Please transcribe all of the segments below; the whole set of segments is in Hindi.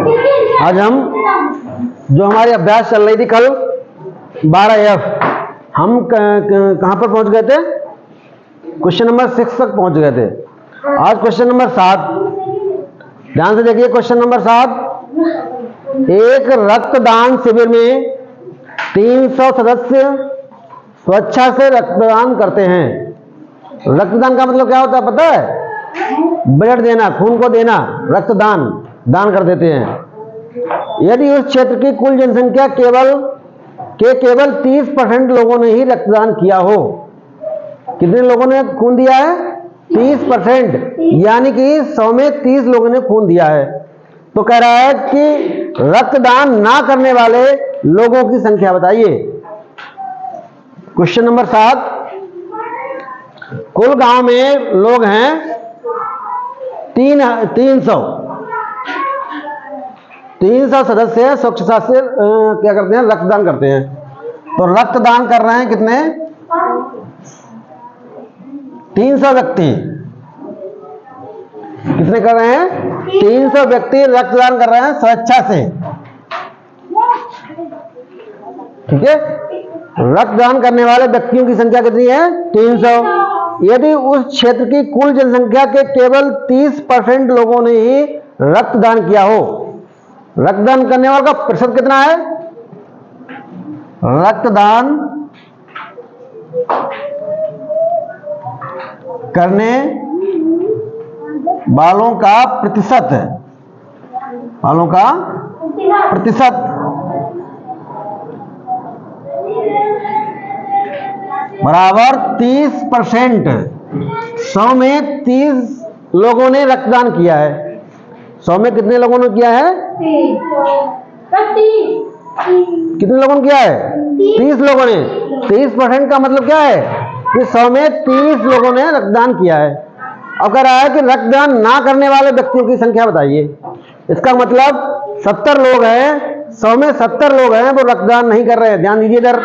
आज हम जो हमारी अभ्यास चल रही थी कल 12F, हम कहां पर पहुंच गए थे? क्वेश्चन नंबर 6 तक पहुंच गए थे। आज क्वेश्चन नंबर 7, ध्यान से देखिए। क्वेश्चन नंबर 7, एक रक्तदान शिविर में 300 सदस्य स्वेच्छा से रक्तदान करते हैं। रक्तदान का मतलब क्या होता है पता है? ब्लड देना, खून को देना, रक्तदान, दान कर देते हैं। यदि उस क्षेत्र की कुल जनसंख्या केवल 30% लोगों ने ही रक्तदान किया हो। कितने लोगों ने खून दिया है? 30%, यानी कि 100 में 30 लोगों ने खून दिया है। तो कह रहा है कि रक्तदान ना करने वाले लोगों की संख्या बताइए। क्वेश्चन नंबर 7, कुल गांव में लोग हैं 300 सदस्य स्वच्छता से क्या करते हैं? रक्तदान करते हैं। तो रक्तदान कर रहे हैं कितने? 300 व्यक्ति। कितने कर रहे हैं? 300 व्यक्ति रक्तदान कर रहे हैं स्वेच्छा से। ठीक है, रक्तदान करने वाले व्यक्तियों की संख्या कितनी है? 300। यदि उस क्षेत्र की कुल जनसंख्या के केवल 30% लोगों ने ही रक्तदान किया हो। रक्तदान करने वालों का प्रतिशत कितना है? रक्तदान करने वालों का प्रतिशत है, वालों का प्रतिशत बराबर 30%। 100 में 30 लोगों ने रक्तदान किया है। 100 में कितने लोगों ने किया है? 30। कितने लोगों ने किया है? 30 लोगों ने। 30% का मतलब क्या है? कि 100 में 30 लोगों ने रक्तदान किया है। अब कह रहा है कि रक्तदान ना करने वाले व्यक्तियों की संख्या बताइए। इसका मतलब 70 लोग हैं, 100 में 70 लोग हैं वो रक्तदान नहीं कर रहे हैं। ध्यान दीजिए इधर।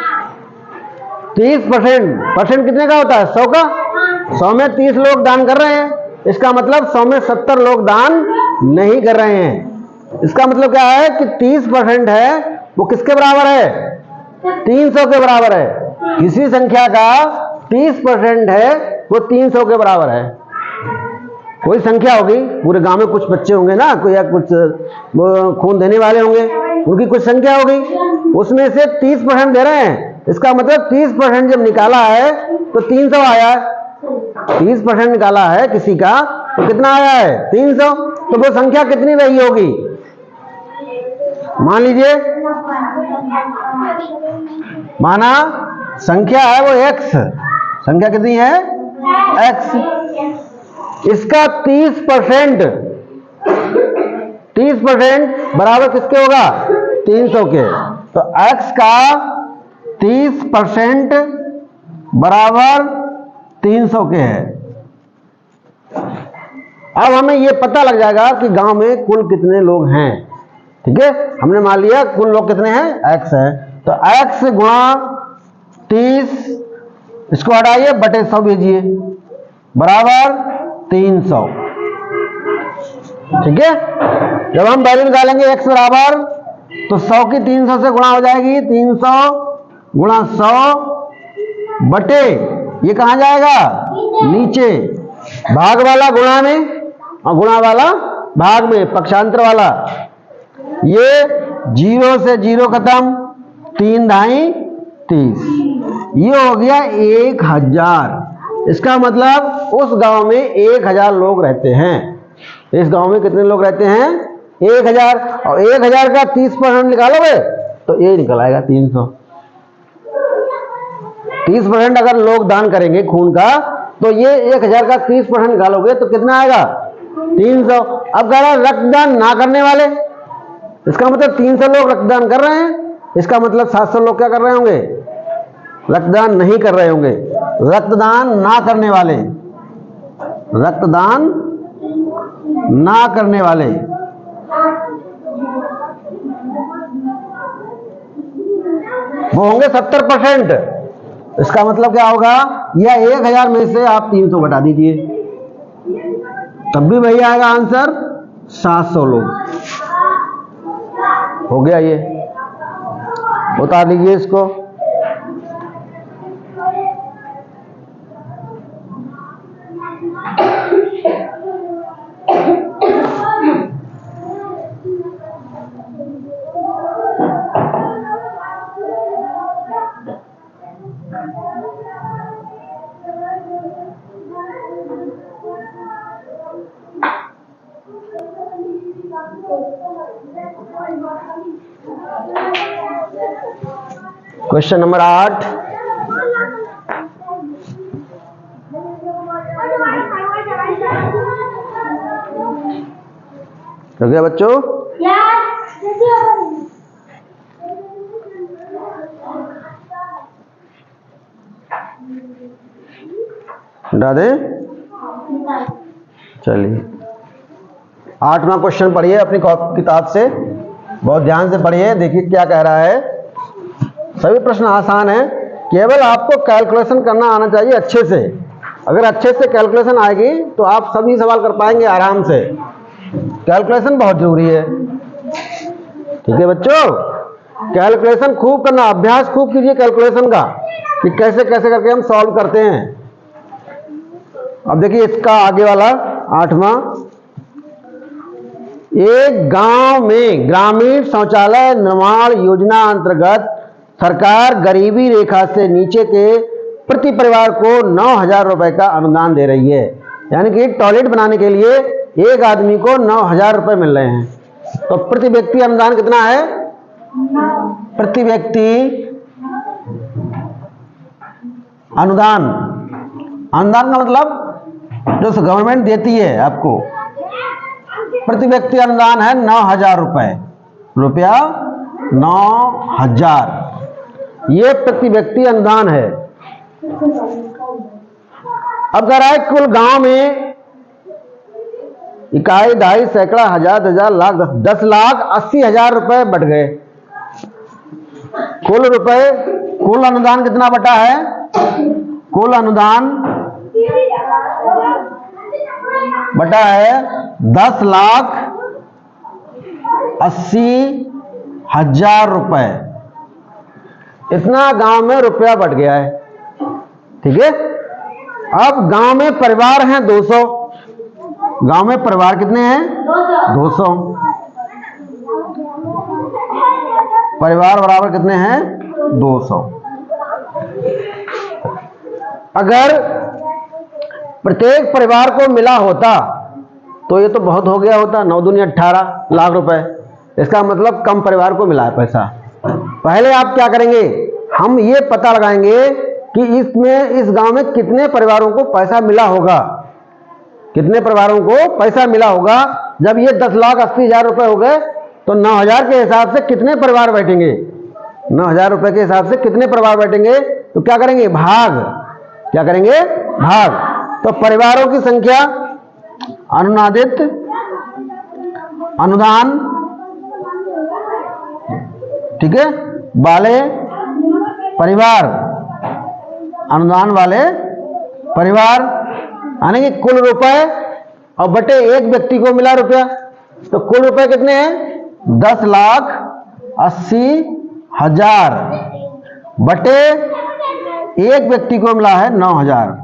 30% कितने का होता है? 100 का। 100 में 30 लोग दान कर रहे हैं, इसका मतलब 100 में 70 लोग दान नहीं कर रहे हैं। इसका मतलब क्या है कि 30% है वो किसके बराबर है? 300 के बराबर है। किसी संख्या का 30% है वो 300 के बराबर है। कोई संख्या होगी, पूरे गांव में कुछ बच्चे होंगे ना, कोई या कुछ खून देने वाले होंगे, उनकी कुछ संख्या होगी, उसमें से 30% दे रहे हैं। इसका मतलब 30% जब निकाला है तो 300 आया है। 30% निकाला है किसी का तो कितना आया है? 300। तो वो संख्या कितनी रही होगी? मान लीजिए, माना संख्या है वो x, संख्या कितनी है? x। इसका 30% बराबर किसके होगा? 300 के। तो x का 30% बराबर 300 के है। अब हमें यह पता लग जाएगा कि गांव में कुल कितने लोग हैं। ठीक है, हमने मान लिया कुल लोग कितने हैं? x है। तो x गुणा 30, इसको हटाइए, बटे 100 भेजिए, बराबर 300। ठीक है, जब हम वैल्यू निकालेंगे x बराबर, तो 100 की 300 से गुणा हो जाएगी। 300 गुणा 100 बटे, ये कहां जाएगा? नीचे। भाग वाला गुणा में और गुणा वाला भाग में, पक्षांतर वाला। ये 0 से 0 खत्म, 3 ढाई 30। ये हो गया 1000। इसका मतलब उस गांव में 1000 लोग रहते हैं। इस गांव में कितने लोग रहते हैं? 1000। और 1000 का 30% निकालोगे तो ये निकल आएगा 300। 30% अगर लोग दान करेंगे खून का, तो ये 1000 का 30% निकालोगे तो कितना आएगा? 300। अब कह रहा है रक्तदान ना करने वाले, इसका मतलब 300 लोग रक्तदान कर रहे हैं, इसका मतलब 700 लोग क्या कर रहे होंगे? रक्तदान नहीं कर रहे होंगे। रक्तदान ना करने वाले, रक्तदान ना करने वाले वो होंगे 70%। इसका मतलब क्या होगा? या 1000 में से आप 300 घटा दीजिए, तब भी वही आएगा आंसर, 700 लोग। हो गया ये, उतार लीजिए इसको। क्वेश्चन नंबर 8, हो गया बच्चों? हटा दे, चलिए 8वां क्वेश्चन पढ़िए अपनी किताब से, बहुत ध्यान से पढ़िए। देखिए क्या कह रहा है। सभी प्रश्न आसान है, केवल आपको कैलकुलेशन करना आना चाहिए अच्छे से। अगर अच्छे से कैलकुलेशन आएगी तो आप सभी सवाल कर पाएंगे आराम से। कैलकुलेशन बहुत जरूरी है, ठीक है बच्चों? कैलकुलेशन खूब करना, अभ्यास खूब कीजिए कैलकुलेशन का, कि कैसे कैसे करके हम सॉल्व करते हैं। अब देखिए इसका आगे वाला 8वां, एक गांव में ग्रामीण शौचालय निर्माण योजना अंतर्गत सरकार गरीबी रेखा से नीचे के प्रति परिवार को 9,000 रुपए का अनुदान दे रही है। यानी कि टॉयलेट बनाने के लिए एक आदमी को 9,000 रुपए मिल रहे हैं। तो प्रति व्यक्ति अनुदान कितना है? प्रति व्यक्ति अनुदान, अनुदान का मतलब जो गवर्नमेंट देती है आपको, प्रति व्यक्ति अनुदान है 9,000 रुपए, रुपया 9,000, ये प्रति व्यक्ति अनुदान है। अब कह रहा है कुल गांव में इकाई, ढाई, सैकड़ा, हजार, लाख, 10,80,000 रुपए बढ़ गए। कुल अनुदान कितना बटा है? कुल अनुदान बटा है 10,80,000 रुपए। इतना गांव में रुपया बढ़ गया है, ठीक है? अब गांव में परिवार हैं 200। गांव में परिवार कितने हैं? 200। परिवार बराबर कितने हैं? 200। अगर प्रत्येक परिवार को मिला होता तो ये तो बहुत हो गया होता, 9 दूनी 18 लाख रुपए। इसका मतलब कम परिवार को मिला है पैसा। पहले आप क्या करेंगे, हम ये पता लगाएंगे कि इस गांव में कितने परिवारों को पैसा मिला होगा, कितने परिवारों को पैसा मिला होगा। जब ये 10,80,000 रुपए हो गए तो 9,000 के हिसाब से कितने परिवार बैठेंगे? 9,000 रुपए के हिसाब से कितने परिवार बैठेंगे? तो क्या करेंगे? भाग। क्या करेंगे? भाग। तो परिवारों की संख्या अनुदानित अनुदान, ठीक है, वाले परिवार, अनुदान वाले परिवार, यानी कि कुल रुपए और बटे एक व्यक्ति को मिला रुपया। तो कुल रुपए कितने हैं? 10,80,000 बटे एक व्यक्ति को मिला है 9,000।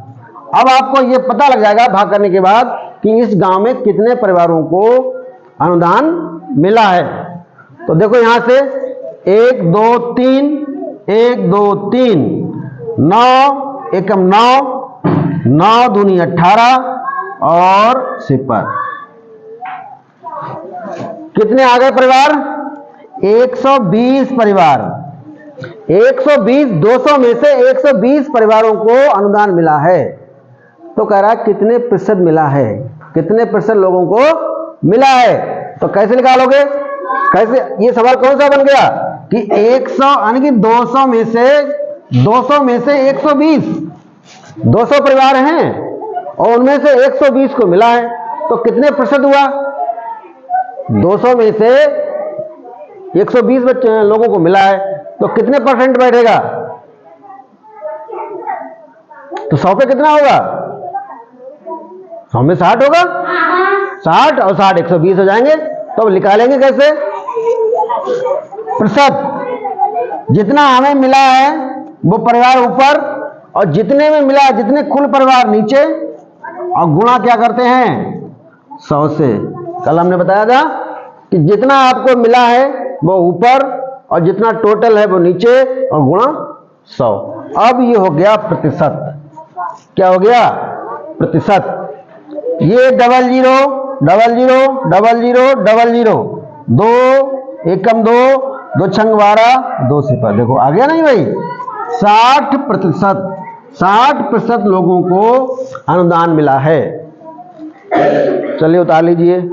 अब आपको यह पता लग जाएगा भाग करने के बाद कि इस गांव में कितने परिवारों को अनुदान मिला है। तो देखो यहां से 1 2 3, 1 2 3, 9 एकम 9, 9 दूनी 18 और 0। कितने आ गए परिवार? 120 परिवार। 120, 200 में से 120 परिवारों को अनुदान मिला है। तो कह रहा है कितने प्रतिशत मिला है, कितने प्रतिशत लोगों को मिला है। तो कैसे निकालोगे? कैसे? ये सवाल कौन सा बन गया कि 100 यानी कि 200 में से 120, 200 परिवार हैं और उनमें से 120 को मिला है। तो कितने प्रतिशत हुआ? 200 में से 120 लोगों को मिला है, तो कितने परसेंट बैठेगा? तो 100 पे कितना होगा? 100 में 60 होगा। 60 और 60 120 हो जाएंगे। तो अब निकालेंगे कैसे? प्रतिशत, जितना हमें मिला है वो परिवार ऊपर, और जितने में मिला, जितने कुल परिवार नीचे, और गुणा क्या करते हैं 100 से। कल हमने बताया था कि जितना आपको मिला है वो ऊपर और जितना टोटल है वो नीचे, और गुणा 100। अब ये हो गया प्रतिशत। क्या हो गया? प्रतिशत। ये 00 00 00 00, 2 एकम 2, 2 छंग 12, 2 सिफर। देखो आ गया नहीं भाई? 60%, 60% लोगों को अनुदान मिला है। चलिए उतार लीजिए।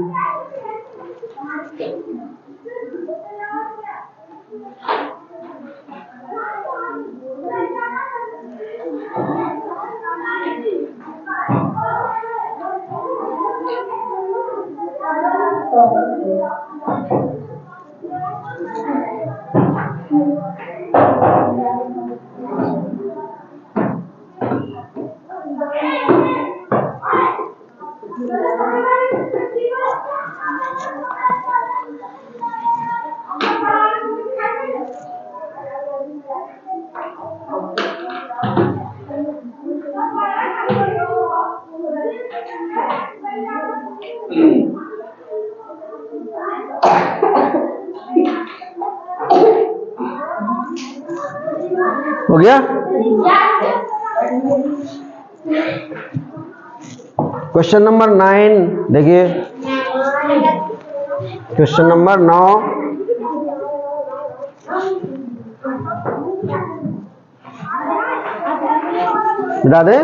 हो गया? क्वेश्चन नंबर 9 देखिए, क्वेश्चन नंबर 9। बता दें?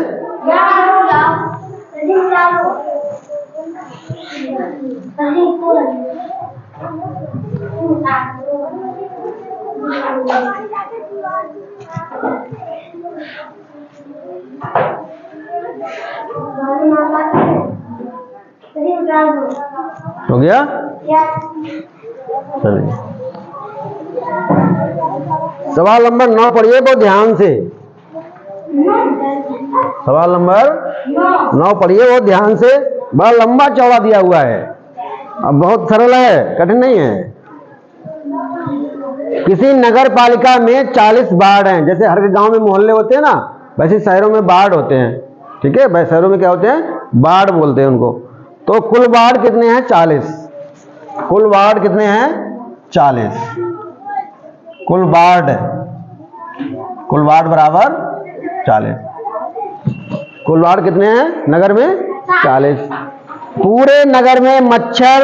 हो गया? चलिए सवाल नंबर 9 पढ़िए बहुत ध्यान से। सवाल नंबर 9 पढ़िए बहुत ध्यान से। बड़ा लंबा चौड़ा दिया हुआ है, अब बहुत सरल है, कठिन नहीं है। किसी नगर पालिका में 40 वार्ड हैं। जैसे हर गांव में मोहल्ले होते हैं ना, वैसे शहरों में वार्ड होते हैं। ठीक है, वैसे शहरों में क्या होते हैं? वार्ड बोलते हैं उनको। तो कुल वार्ड कितने हैं? 40। कुल वार्ड कितने हैं? 40। कुल वार्ड बराबर 40। कुल वार्ड कितने हैं नगर में? 40। पूरे नगर में मच्छर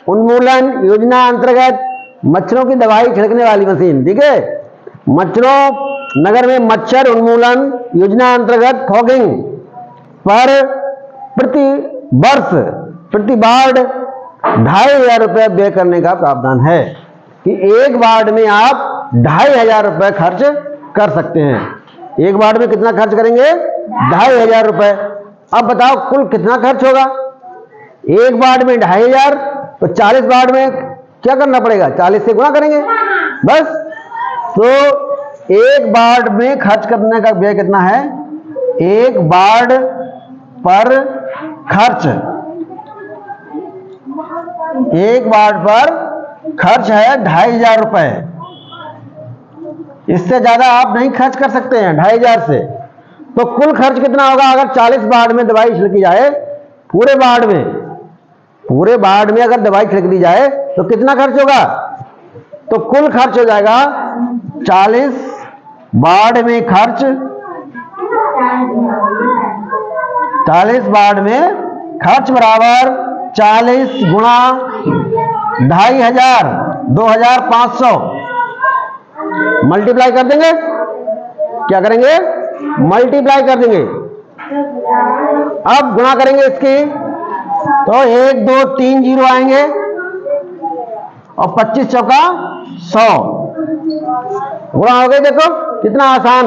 उन्मूलन योजना अंतर्गत मच्छरों की दवाई छिड़कने वाली मशीन, ठीक है, मच्छरों नगर में मच्छर उन्मूलन योजना अंतर्गत फॉगिंग पर प्रति वर्ष प्रति वार्ड 2500 रुपये व्यय करने का प्रावधान है। कि एक वार्ड में आप 2500 रुपये खर्च कर सकते हैं। एक वार्ड में कितना खर्च करेंगे? 2500 रुपये। अब बताओ कुल कितना खर्च होगा? एक वार्ड में 2500, तो 40 वार्ड में क्या करना पड़ेगा? 40 से गुणा करेंगे बस। तो एक वार्ड में खर्च करने का व्यय कितना है? एक वार्ड पर खर्च, एक वार्ड पर खर्च है 2500 रुपये। इससे ज्यादा आप नहीं खर्च कर सकते हैं 2500 से। तो कुल खर्च कितना होगा अगर 40 वार्ड में दवाई छिड़की जाए? पूरे वार्ड में अगर दवाई छिड़क दी जाए तो कितना खर्च होगा? तो कुल खर्च हो जाएगा 40 वार्ड में खर्च, 40 वार्ड में खर्च बराबर 40 गुणा 2500, 2500 मल्टीप्लाई कर देंगे। क्या करेंगे? मल्टीप्लाई कर देंगे। अब गुणा करेंगे इसकी, तो 1 2 3 जीरो आएंगे और 25 चौका 100 गुणा हो गए। देखो कितना आसान।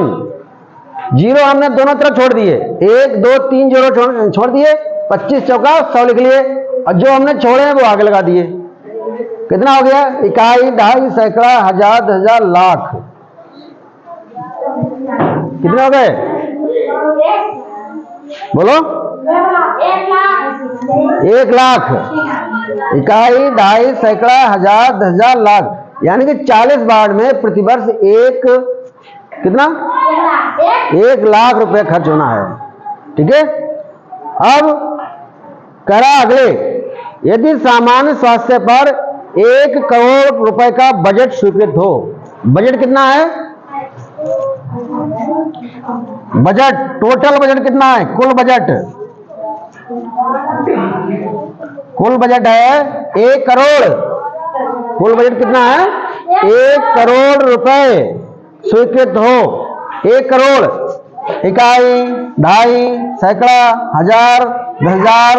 जीरो हमने दोनों तरफ छोड़ दिए, 1 2 3 जीरो छोड़ दिए, 25 चौका 100 लिख लिए, और जो हमने छोड़े हैं वो आगे लगा दिए। कितना हो गया? इकाई, दहाई, सैकड़ा, हजार, 10,000, लाख। कितने हो गए? बोलो। 1 लाख। इकाई, दहाई, सैकड़ा, हजार, 10,000, लाख। यानी कि 40 वार्ड में प्रतिवर्ष कितना 1 लाख रुपए खर्च होना है। ठीक है। अब करा अगले, यदि सामान्य स्वास्थ्य पर 1 करोड़ रुपए का बजट स्वीकृत हो। बजट कितना है? बजट, टोटल बजट कितना है? कुल बजट है 1 करोड़। कुल बजट कितना है? 1 करोड़ रुपए स्वीकृत हो। 1 करोड़, इकाई, ढाई, सैकड़ा, हजार, 10,000,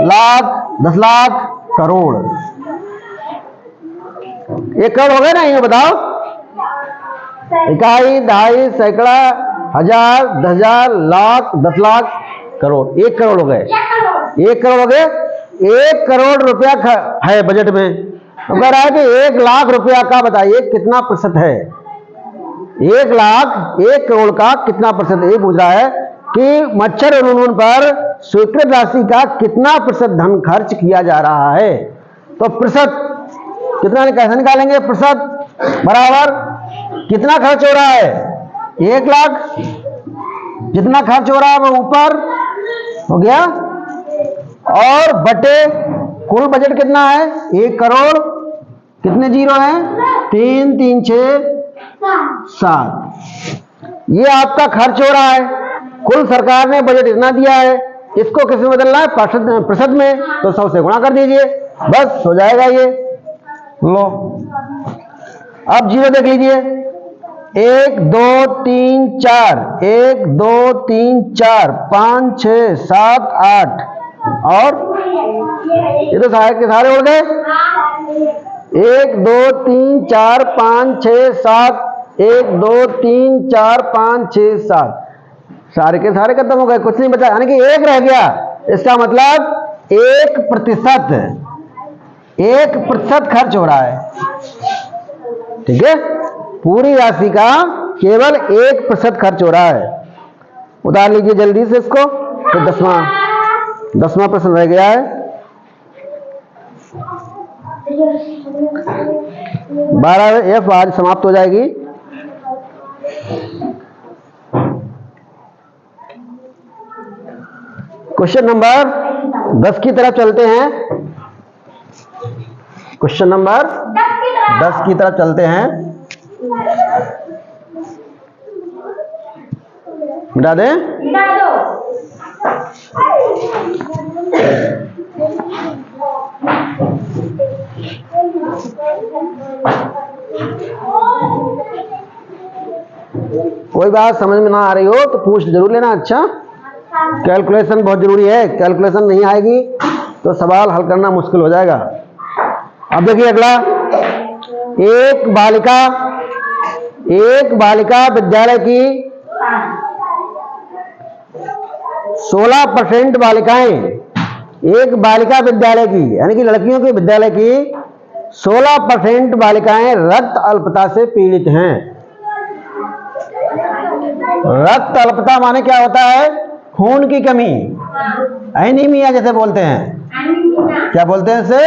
लाख, 10 लाख, करोड़। 1 करोड़ हो गए ना? ये बताओ। इकाई, ढाई, सैकड़ा, हजार, 10,000, लाख, 10 लाख, करोड़। 1 करोड़ हो गए। 1 करोड़ हो गए। 1 करोड़ रुपया है बजट में। तो कह रहा है कि 1 लाख रुपया का बताइए कितना प्रतिशत है? 1 लाख 1 करोड़ का कितना प्रतिशत? ये पूछ रहा है कि मच्छर उन्मूलन पर स्वीकृत राशि का कितना प्रतिशत धन खर्च किया जा रहा है। तो प्रतिशत कितना, कैसे निकालेंगे? प्रतिशत बराबर कितना खर्च हो रहा है? 1 लाख। जितना खर्च हो रहा है वो ऊपर हो गया, और बटे कुल बजट कितना है? 1 करोड़। कितने जीरो हैं? 3, 3, 6, 7। ये आपका खर्च हो रहा है। कुल सरकार ने बजट इतना दिया है, इसको किस में बदलना है? प्रतिशत में। तो 100 से गुणा कर दीजिए, बस हो जाएगा ये। लो अब जीरो देख लीजिए। 1, 2, 3, 4, 1, 2, 3, 4, 5, 6, 7, 8, और ये तो सारे के सारे उड़ गए। 1, 2, 3, 4, 5, 6, 7, 1, 2, 3, 4, 5, 6, 7, सारे के सारे खत्म हो गए, कुछ नहीं बचा, यानी कि 1 रह गया। इसका मतलब 1% खर्च हो रहा है। ठीक है। पूरी राशि का केवल 1% खर्च हो रहा है। उतार लीजिए जल्दी से इसको। तो 10वां प्रश्न रह गया है। 12F आज समाप्त हो जाएगी। क्वेश्चन नंबर 10 की तरफ चलते हैं। क्वेश्चन नंबर 10 की तरफ चलते हैं। मिटा दें? मिटा दो। कोई बात समझ में ना आ रही हो तो पूछ जरूर लेना। अच्छा, कैलकुलेशन बहुत जरूरी है। कैलकुलेशन नहीं आएगी तो सवाल हल करना मुश्किल हो जाएगा। अब देखिए अगला, एक बालिका विद्यालय की 16% बालिकाएं, एक बालिका विद्यालय की यानी कि लड़कियों के विद्यालय की 16% बालिकाएं रक्त अल्पता से पीड़ित हैं। रक्त अल्पता माने क्या होता है? खून की कमी, एनीमिया जैसे बोलते हैं। क्या बोलते हैं इसे?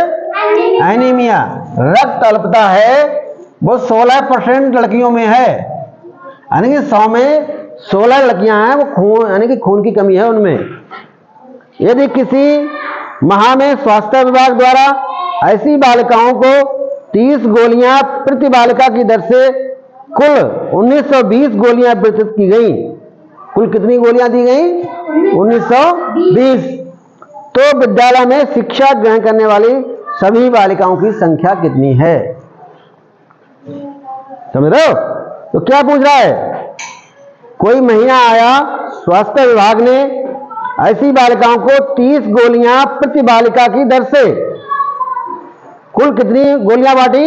एनीमिया। रक्त अल्पता है वो 16% लड़कियों में है, यानी कि 100 में 16 लड़कियां हैं वो खून यानी कि खून की कमी है उनमें। यदि किसी माह में स्वास्थ्य विभाग द्वारा ऐसी बालिकाओं को 30 गोलियां प्रति बालिका की दर से कुल 1920 गोलियां वितरित की गई। कुल कितनी गोलियां दी गई? 1920। तो विद्यालय में शिक्षा ग्रहण करने वाली सभी बालिकाओं की संख्या कितनी है? समझ रहे हो? तो क्या पूछ रहा है? कोई महीना आया, स्वास्थ्य विभाग ने ऐसी बालिकाओं को 30 गोलियां प्रति बालिका की दर से कुल कितनी गोलियां बांटी?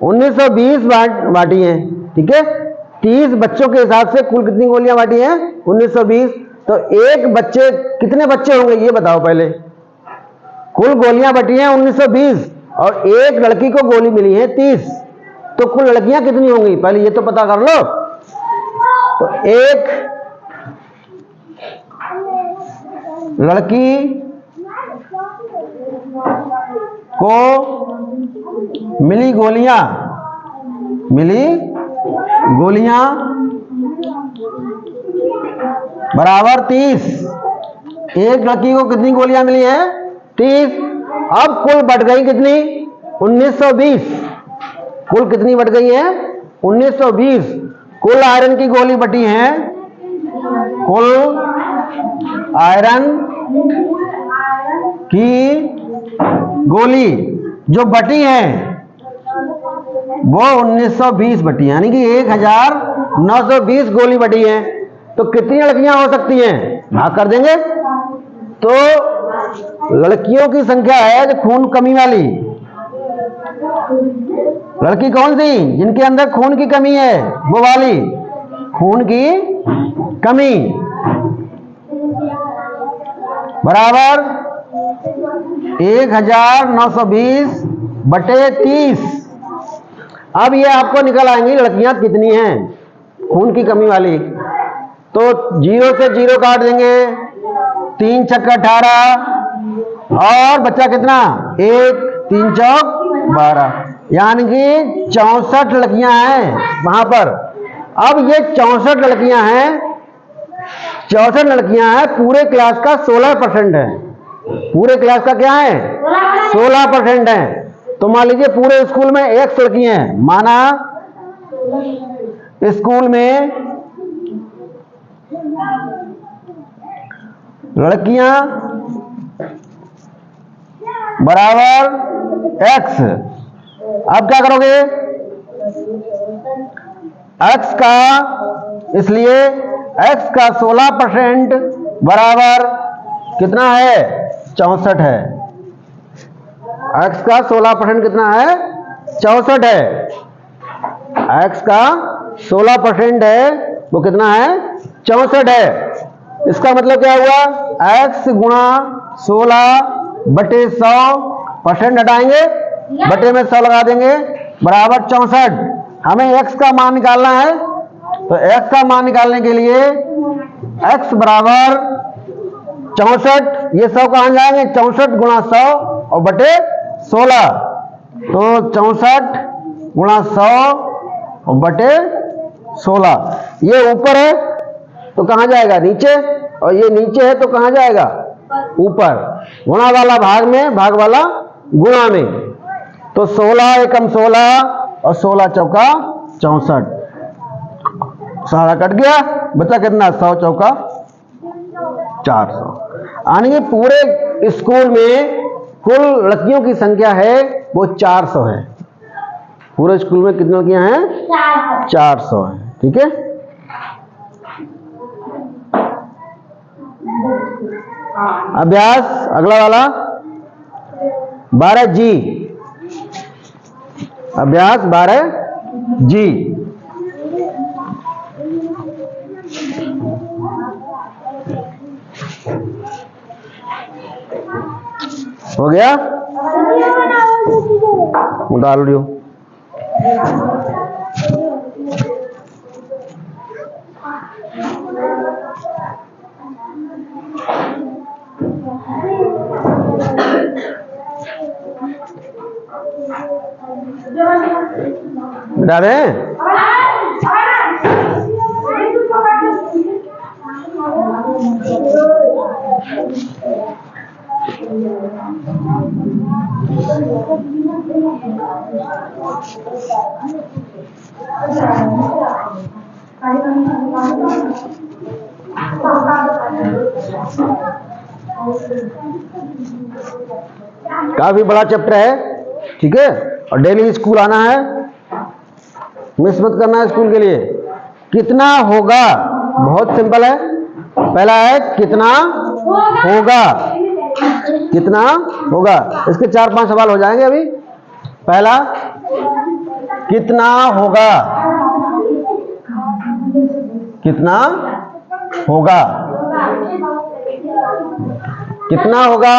1920 बांटी हैं। ठीक है। 30 बच्चों के हिसाब से कुल कितनी गोलियां बांटी हैं? 1920। तो एक बच्चे कितने बच्चे होंगे ये बताओ पहले। कुल गोलियां बटी हैं 1920 और एक लड़की को गोली मिली है 30, तो कुल लड़कियां कितनी होंगी पहले ये तो पता कर लो। तो एक लड़की को मिली गोलियां बराबर 30। एक लड़की को कितनी गोलियां मिली है? 30। अब कुल बट गई कितनी? 1920। कुल कितनी बट गई है? 1920। कुल आयरन की गोली बटी है, कुल आयरन की गोली जो बटी है वो 1920 बटी, यानी कि 1920 गोली बटी है। तो कितनी लड़कियां हो सकती हैं? भाग कर देंगे। तो लड़कियों की संख्या है जो खून कमी वाली। लड़की कौन सी? जिनके अंदर खून की कमी है, वो वाली खून की कमी बराबर 1920 बटे 30। अब ये आपको निकल आएंगी लड़कियां कितनी हैं खून की कमी वाली। तो 0 से 0 काट देंगे, 3 छक्का 18 और बच्चा कितना? 1 3 चौक 12, यानी कि 64 लड़कियां हैं वहां पर। अब ये 64 लड़कियां हैं, 64 लड़कियां हैं, पूरे क्लास का 16% है। पूरे क्लास का क्या है? 16% है। तो मान लीजिए पूरे स्कूल में 100 लड़कियां हैं, माना स्कूल में लड़कियां बराबर x। अब क्या करोगे? x का, इसलिए x का 16% बराबर कितना है? 64 है। x का 16% कितना है? 64 है। x का 16% है, वो कितना है? 64 है। इसका मतलब क्या हुआ? x गुणा 16 बटे 100%, हटाएंगे, बटे में 100 लगा देंगे, बराबर 64। हमें x का मान निकालना है। तो x का मान निकालने के लिए x बराबर 64, ये 100 कहां जाएंगे? 64 गुणा 100 और बटे 16। तो 64 गुणा 100 और बटे 16। ये ऊपर है तो कहां जाएगा? नीचे। और ये नीचे है तो कहां जाएगा? ऊपर। गुणा वाला भाग में, भाग वाला गुणा में। तो 16 एकम 16 और 16 चौका 64, सारा कट गया, बचा कितना? 100 चौका 400। यानी कि पूरे स्कूल में कुल लड़कियों की संख्या है वो 400 है। पूरे स्कूल में कितनी लड़कियां हैं? 400 है। ठीक है। अभ्यास अगला वाला 12G। अभ्यास 12G हो गया? डाल दियो। मिटा दें? काफी बड़ा चैप्टर है। ठीक है। और डेली स्कूल आना है, मिस मत करना है स्कूल के लिए। कितना होगा? बहुत सिंपल है। पहला है कितना होगा। कितना होगा, इसके 4-5 सवाल हो जाएंगे अभी। पहला कितना होगा, कितना होगा, कितना होगा।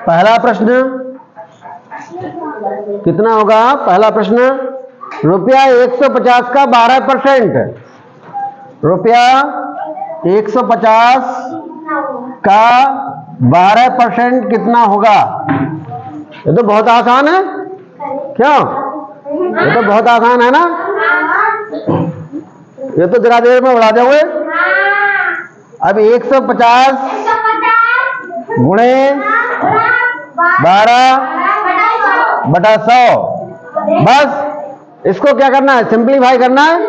पहला प्रश्न कितना होगा? पहला प्रश्न, रुपया 150 का 12%। रुपया 150 का 12% कितना होगा? ये तो बहुत आसान है। क्यों? ये तो बहुत आसान है ना, ये तो जरा देर में बढ़ा दोगे। अब 150 गुणे 12/100, बस इसको क्या करना है, सिंप्लीफाई करना है।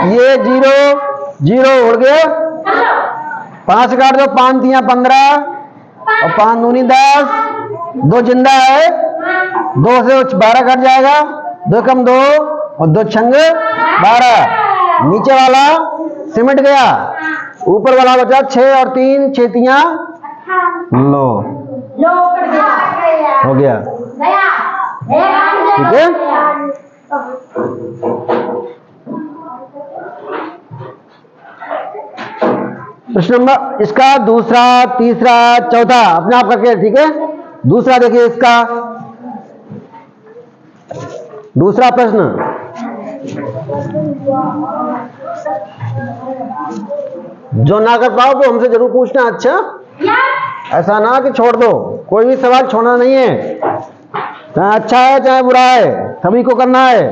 ये 0 0 उड़ गया, 5 काट दो, 5 तिया 15 और 5 दूनी 10, 2 जिंदा है, 2 से 12 कट जाएगा, 2 कम 2 और 2 छंग 12। नीचे वाला सिमट गया, ऊपर वाला बचा 6 और 3 6 तिया लो हो गया। ठीक है, प्रश्न नंबर इसका दूसरा, तीसरा, चौथा अपने आप करके, ठीक है। दूसरा देखिए, इसका दूसरा प्रश्न, जो ना कर पाओ तो हमसे जरूर पूछना। अच्छा, ऐसा ना कि छोड़ दो, कोई भी सवाल छोड़ना नहीं है, चाहे अच्छा है चाहे बुरा है, सभी को करना है।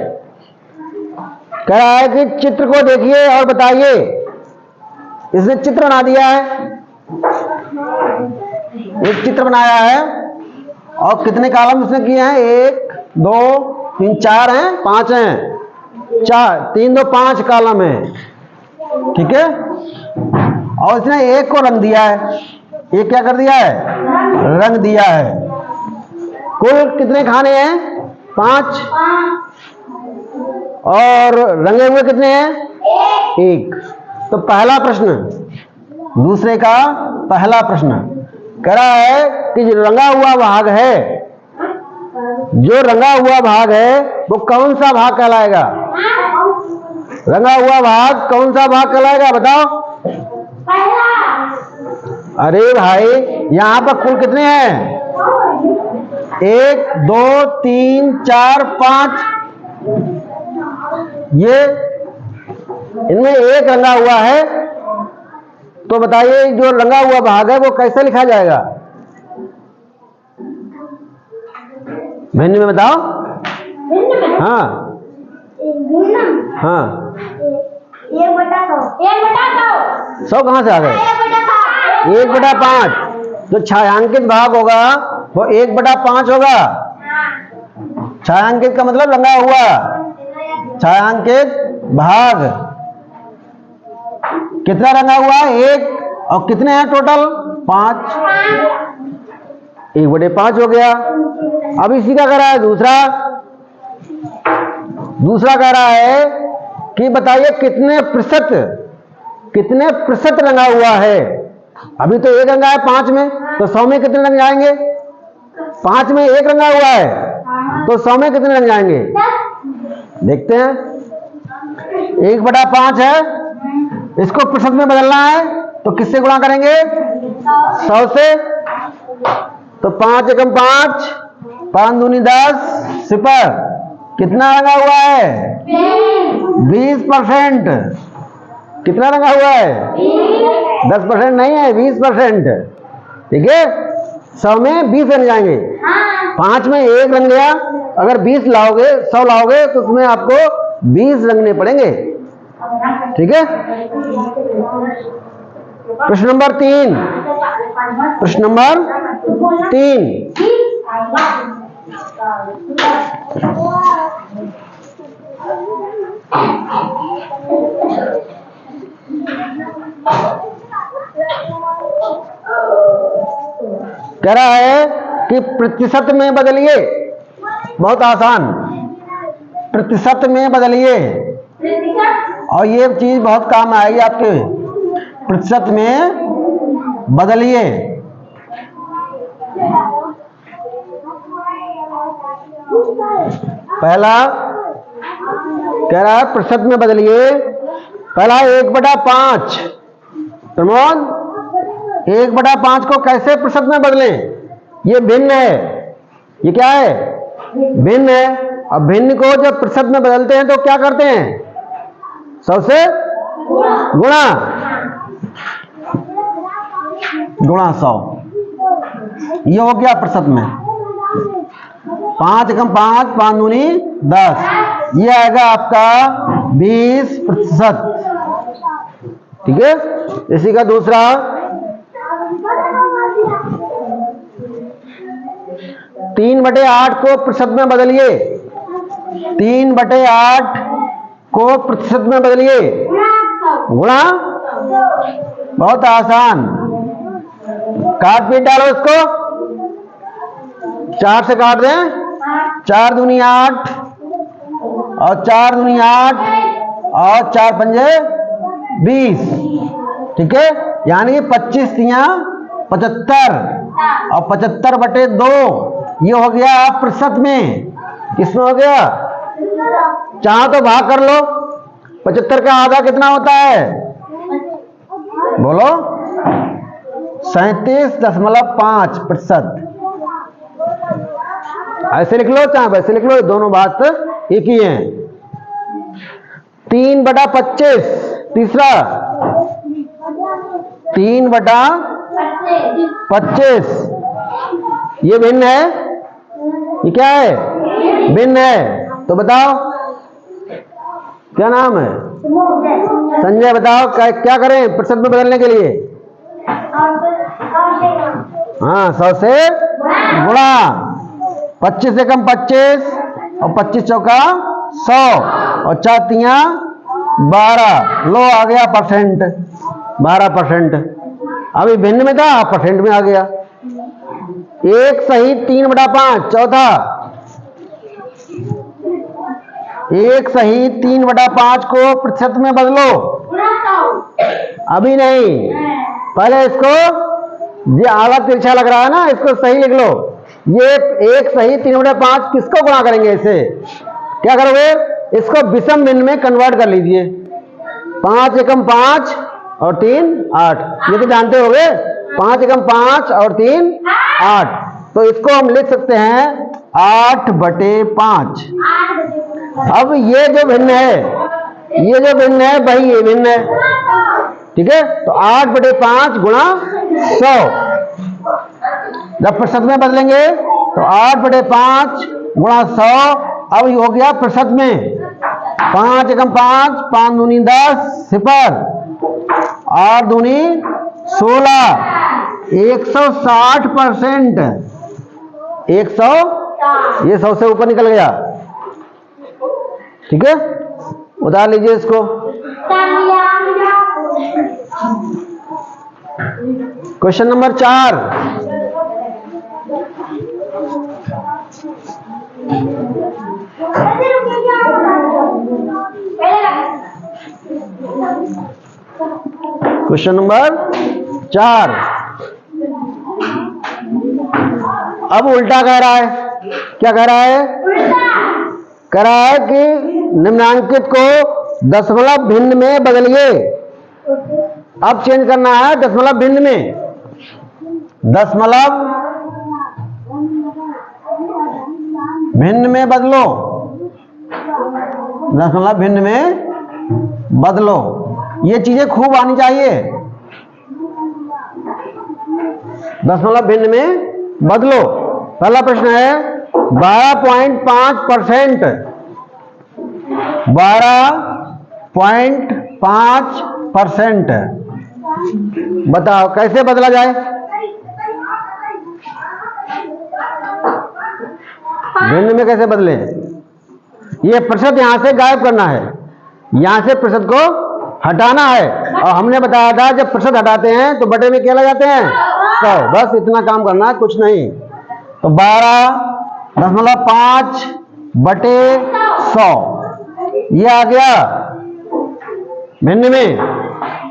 कह रहा है कि चित्र को देखिए और बताइए। इसने चित्र बना दिया है, एक चित्र बनाया है और कितने कॉलम इसने किए हैं, 1 2 3 4 हैं, 5 हैं, 4 3 2 5 कॉलम है, ठीक है। और इसने एक को रंग दिया है, एक क्या कर दिया है, रंग दिया है। कुल कितने खाने हैं, 5, और रंगे हुए कितने हैं, 1। तो पहला प्रश्न, दूसरे का पहला प्रश्न कह रहा है कि जो रंगा हुआ भाग है, जो रंगा हुआ भाग है वो कौन सा भाग कहलाएगा, रंगा हुआ भाग कौन सा भाग कहलाएगा, बताओ। अरे भाई, यहां पर कुल कितने हैं, 1 2 3 4 5, ये इनमें एक रंगा हुआ है। तो बताइए, जो रंगा हुआ भाग है वो कैसे लिखा जाएगा, भिन्न में बताओ। हाँ हाँ, 1/100 कहां से आ गए, 1/5। जो छायांकित भाग होगा वो 1/5 होगा। छायांकित का मतलब रंगा हुआ, छायांकित भाग कितना रंगा हुआ है, 1, और कितने हैं टोटल, 5, 1/5 हो गया। अब इसी का कह रहा है दूसरा कह रहा है कि बताइए कितने प्रतिशत रंगा हुआ है। अभी तो 1 रंगा है 5 में, तो 100 में कितने रंग जाएंगे, 5 में 1 रंगा हुआ है तो 100 में कितने रंग जाएंगे, देखते हैं। 1/5 है, इसको प्रतिशत में बदलना है तो किससे गुणा करेंगे, 100 से। तो 5 एकम 5, 5 दूनी 10, सिपर कितना रंगा हुआ है, 20%। कितना रंगा हुआ है, 10% नहीं है, 20%, ठीक है। 100 में 20 रंग जाएंगे, 5 में 1 रंग गया। अगर 20 लाओगे, 100 लाओगे तो उसमें आपको 20 रंगने पड़ेंगे, ठीक है। प्रश्न नंबर 3, प्रश्न नंबर 3, कह रहा है कि प्रतिशत में बदलिए, बहुत आसान, प्रतिशत में बदलिए, और ये चीज बहुत काम आएगी आपके। प्रतिशत में बदलिए, पहला कह रहा है प्रतिशत में बदलिए। पहला 1/5, प्रमोद 1/5 को कैसे प्रतिशत में बदलें, ये भिन्न है, ये क्या है, भिन्न है। अब भिन्न को जब प्रतिशत में बदलते हैं तो क्या करते हैं, 100 से गुणा 100, ये हो गया प्रतिशत में। 5 एकम 5, 5 दूनी 10, ये आएगा आपका 20%। ठीक है। इसी का दूसरा 3/8 को प्रतिशत में बदलिए। 3/8 को प्रतिशत में बदलिए। गुणा, बहुत आसान, काट पीट डालो इसको, 4 से काट दें, 4 दूनी 8 और 4 दूनी 8 और 4 पंजे 20। ठीक है, यानी कि 25 तियां 75 और 75/2 ये हो गया प्रतिशत में। किसमें हो गया? चाहो तो भाग कर लो। 75 का आधा कितना होता है? बोलो। 37.5%। ऐसे लिख लो चाहे वैसे लिख लो, दोनों बात एक ही है। 3/25 तीसरा, 3/25 ये भिन्न है, ये क्या है? भिन्न है। तो बताओ क्या नाम है? संजय। बताओ क्या करें प्रतिशत में बदलने के लिए? हाँ, 100 से गुणा। 25 एकम 25 और 25 चौका 100 और 4 तियां 12। लो आ गया परसेंट, 12%। अभी भिन्न में था, परसेंट में आ गया। 1 सही 3/5 चौथा, 1 सही 3/5 को प्रतिशत में बदलो। अभी नहीं, पहले इसको, ये आला तिरछा लग रहा है ना, इसको सही लिख लो। ये 1 सही 3/5 किसको गुणा करेंगे? इसे क्या करोगे? इसको विषम भिन्न में कन्वर्ट कर लीजिए। 5 एकम 5 और 3 8, ये तो जानते होगे। 5 एकम 5 और 3 8, तो इसको हम लिख सकते हैं 8/5। अब ये जो भिन्न है, ये जो भिन्न है वही ये भिन्न है। ठीक है, तो 8/5 गुणा 100। जब प्रतिशत में बदलेंगे तो 8/5 गुणा 100। अब ये हो गया प्रतिशत में। 5 एकम 5, 5 दूनी 10, 0, 8 दूनी 16, 160%। 100, ये 100 से ऊपर निकल गया। ठीक है, उतार लीजिए इसको। Question number 4। क्वेश्चन नंबर 4 अब उल्टा कह रहा है। क्या कह रहा है? कह रहा है कि निम्नांकित को दशमलव भिन्न में बदलिए। अब चेंज करना है दशमलव भिन्न में। दशमलव भिन्न में बदलो। दशमलव भिन्न में बदलो। ये चीजें खूब आनी चाहिए। दशमलव भिन्न में बदलो। पहला प्रश्न है 12.5%। 12.5%। बताओ कैसे बदला जाए? भिन्न में कैसे बदले? ये प्रतिशत यहां से गायब करना है, यहां से प्रतिशत को हटाना है। और हमने बताया था जब प्रतिशत हटाते हैं तो बटे में क्या लग जाते हैं? 100। बस इतना काम करना है, कुछ नहीं। तो 12.5 बटे 100 ये आ गया भिन्न में।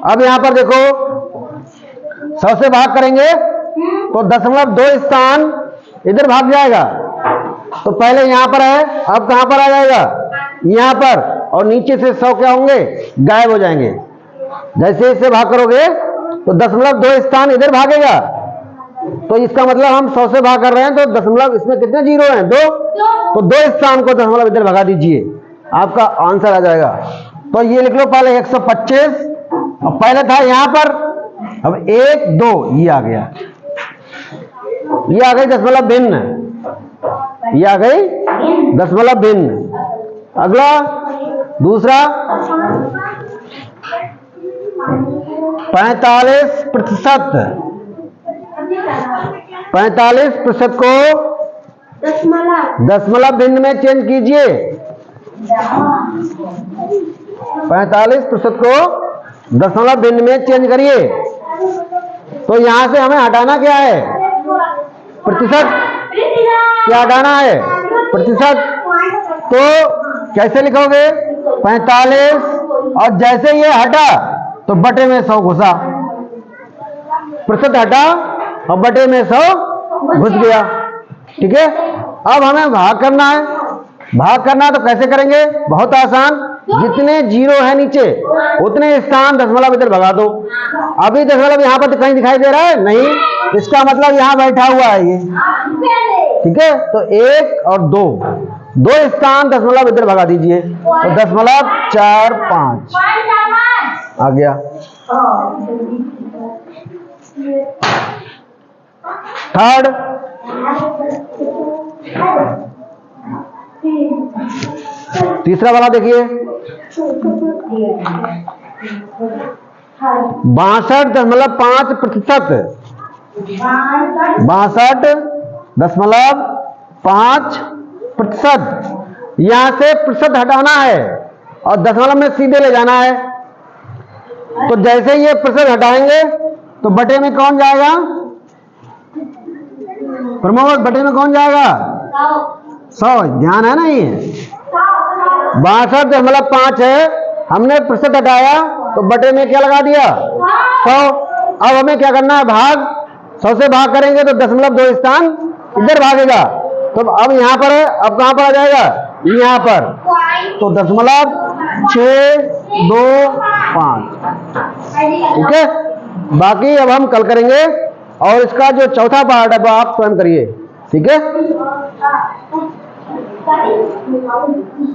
अब यहां पर देखो 100 से भाग करेंगे तो 0.2 स्थान इधर भाग जाएगा। तो पहले यहां पर है, अब कहां पर आ जाएगा? यहां पर। और नीचे से 100 क्या होंगे? गायब हो जाएंगे। जैसे इससे भाग करोगे तो 0.2 स्थान इधर भागेगा। तो इसका मतलब हम 100 से भाग कर रहे हैं तो दशमलव, इसमें कितने जीरो हैं? 2। तो 2 स्थान को दशमलव इधर भगा दीजिए, आपका आंसर आ जाएगा। तो ये लिख लो पहले 125 और पहले था यहां पर, अब 1 2 ये आ गया। ये आ गई दशमलव भिन्न। ये आ गई दशमलव भिन्न। अगला दूसरा 45%। 45% को दशमलव भिन्न में चेंज कीजिए। 45% को दशमलव भिन्न में चेंज करिए। तो यहां से हमें हटाना क्या है? प्रतिशत। क्या हटाना है? प्रतिशत। तो कैसे लिखोगे? 45 और जैसे ये हटा तो बटे में 100 घुसा। प्रतिशत हटा और बटे में 100 घुस गया। ठीक है। अब हमें भाग करना है। भाग करना है तो कैसे करेंगे? बहुत आसान। जितने जीरो है नीचे उतने स्थान दशमलव इधर भगा दो। अभी दशमलव यहाँ पर कहीं दिखाई दे रहा है? नहीं। इसका मतलब यहाँ बैठा हुआ है ये। ठीक है। तो 1 और 2 स्थान दशमलव इधर भगा दीजिए। तो 0.45 आ गया। थर्ड, तीसरा वाला देखिए 62.5%। 62.5%। यहां से प्रतिशत हटाना है और दशमलव में सीधे ले जाना है। तो जैसे ये प्रतिशत हटाएंगे तो बटे में कौन जाएगा? प्रमोद, बटे में कौन जाएगा? 100। ध्यान है ना? ये 62.5 है। हमने प्रतिशत हटाया तो बटे में क्या लगा दिया? 100। अब हमें क्या करना है? भाग। 100 से भाग करेंगे तो दशमलव 2 स्थान इधर भागेगा। तो अब यहां पर है, अब कहां पर आ जाएगा? यहां पर। तो 0.625। ठीक है। बाकी अब हम कल करेंगे और इसका जो चौथा पार्ट है वो आप स्वयं करिए। ठीक है।